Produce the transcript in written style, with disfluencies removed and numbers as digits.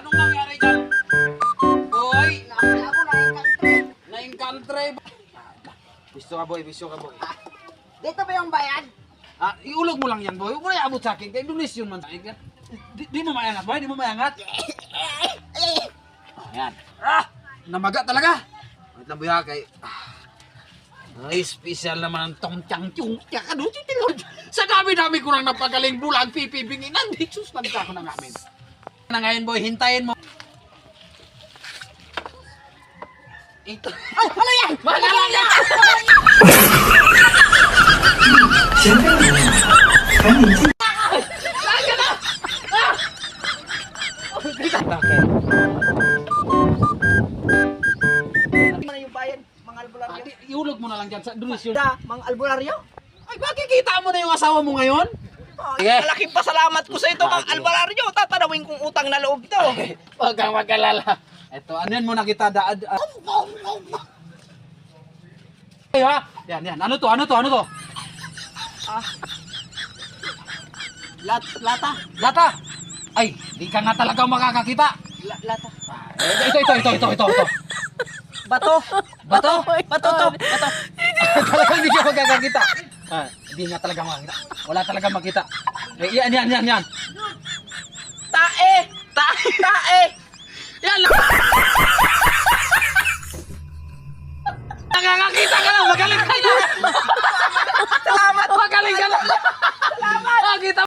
Anong nangyari dyan? Boy! Nakakala ko na-encounter. Na-encounter. Bisto ka boy. Dito ba yung bayan? Iulog mo lang yan boy. Huwag mo na iabot sa akin. Kaya donation man sa akin. Di mo mayangat boy. Di mo mayangat. Ayan. Namaga talaga. Wait lang boy ha kay... Ay, special naman ang tong-tiyang-tiyong. Sa dami-dami ko nang napagaling bulag, pipibingin. Nandito, nandito ako na namin. Na ngayon boy, hintayin mo. Ito. Ay, ano yan? Magala yan! Ano na yung bayan, mga albularyo? Iulog mo na lang dyan sa donation. Mga albularyo? Ay, makikita mo na yung asawa mo ngayon? Sige. Malaking pasalamat ko sa ito, mga albularyo. Tatanawin kong utang na loob to. Huwag kang mag-alala. Ito, ano yan muna kita daad. Ay ha? Yan. Ano to? Lata? Lata! Ay, di ka nga talaga makakakita. Lata. Ito. Bato? Bato? Bato to. Bato. Talagang hindi ka magkakakita. Hindi nga talaga makakita. Wala talaga makita. Eh, yan. Tae! Yan lang. Nakakakita ka na. Magaling ka na. Salamat! Magaling ka na. Salamat. Kita